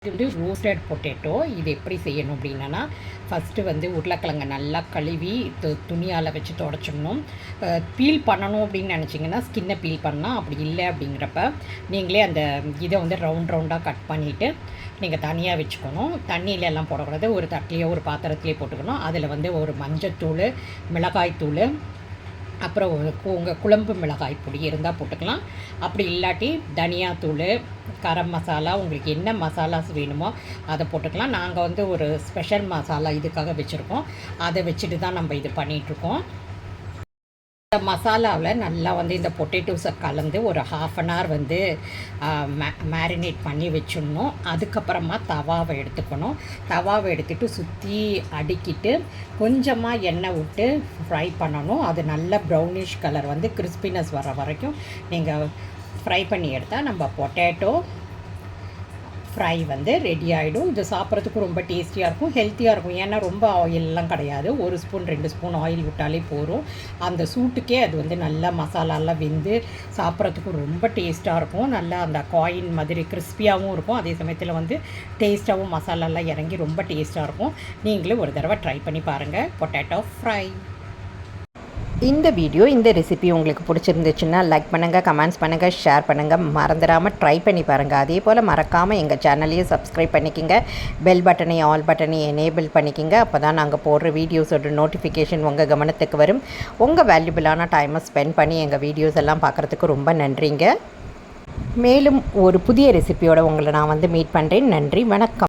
இது வந்து roasted potato. இது எப்படி செய்யணும் அப்படின்னா, ஃபஸ்ட்டு வந்து உருளைக்கிழங்கை நல்லா கழுவி துணியால் வச்சு துடைச்சிடணும். பீல் பண்ணணும் அப்படின்னு நினச்சிங்கன்னா ஸ்கின்னை பீல் பண்ணலாம். அப்படி இல்லை அப்படிங்கிறப்ப நீங்களே அந்த இதை வந்து ரவுண்டாக கட் பண்ணிவிட்டு நீங்கள் தனியாக வச்சுக்கணும். தண்ணியில எல்லாம் போடக்கூடாது. ஒரு தட்டிலையோ ஒரு பாத்திரத்துலேயே போட்டுக்கணும். அதில் வந்து ஒரு மஞ்சத்தூள், மிளகாய்த்தூள், அப்புறம் உங்கள் குழம்பு மிளகாய் பொடி இருந்தால் போட்டுக்கலாம். அப்படி இல்லாட்டி தனியாத்தூள், கரம் மசாலா, உங்களுக்கு என்ன மசாலாஸ் வேணுமோ அதை போட்டுக்கலாம். நாங்கள் வந்து ஒரு ஸ்பெஷல் மசாலா இதுக்காக வச்சுருக்கோம். அதை வச்சுட்டு தான் நம்ம இது பண்ணிகிட்ருக்கோம். இந்த மசாலாவில் நல்லா வந்து இந்த பொட்டேட்டோஸை கலந்து ஒரு 1/2 hour வந்து மேரினேட் பண்ணி வச்சிடணும். அதுக்கப்புறமா தவாவை எடுத்துக்கணும். தவாவை எடுத்துகிட்டு சுற்றி அடுக்கிட்டு கொஞ்சமாக எண்ணெய் விட்டு ஃப்ரை பண்ணணும். அது நல்ல ப்ரௌனிஷ் கலர் வந்து கிறிஸ்பினஸ் வர வரைக்கும் நீங்கள் ஃப்ரை பண்ணி எடுத்தால் நம்ம பொட்டேட்டோ ஃப்ரை வந்து ரெடி ஆகிடும். இது சாப்பிட்றதுக்கு ரொம்ப டேஸ்டியாக இருக்கும், ஹெல்த்தியாக இருக்கும். ஏன்னா ரொம்ப ஆயிலெலாம் கிடையாது. 1 ஸ்பூன் 2 ஸ்பூன் ஆயில் விட்டாலே போதும். அந்த சூட்டுக்கே அது வந்து நல்லா மசாலாலாம் வெந்து சாப்பிட்றதுக்கு ரொம்ப டேஸ்ட்டாக இருக்கும். நல்லா அந்த காயின் மாதிரி கிறிஸ்பியாகவும் இருக்கும். அதே சமயத்தில் வந்து டேஸ்ட்டாகவும் மசாலாலாம் இறங்கி ரொம்ப டேஸ்ட்டாக இருக்கும். நீங்களும் ஒரு தடவை ட்ரை பண்ணி பாருங்கள் பொட்டேட்டோ ஃப்ரை. இந்த வீடியோ, இந்த ரெசிபி உங்களுக்கு பிடிச்சிருந்துச்சுன்னா லைக் பண்ணுங்கள், கமெண்ட்ஸ் பண்ணுங்கள், ஷேர் பண்ணுங்கள். மறந்துடாமல் ட்ரை பண்ணி பாருங்கள். அதே போல் மறக்காமல் எங்கள் சேனலையும் சப்ஸ்கிரைப் பண்ணிக்கோங்க. பெல் பட்டனை, ஆல் பட்டனை எனேபிள் பண்ணிக்கோங்க. அப்போ தான் நாங்கள் போடுற வீடியோஸோட நோட்டிஃபிகேஷன் உங்கள் கவனத்துக்கு வரும். உங்கள் வேல்யூபிளான டைமை ஸ்பெண்ட் பண்ணி எங்கள் வீடியோஸ் எல்லாம் பார்க்குறதுக்கு ரொம்ப நன்றிங்க. மேலும் ஒரு புதிய ரெசிபியோடு உங்களை நான் வந்து மீட் பண்ணுறேன். நன்றி, வணக்கம்.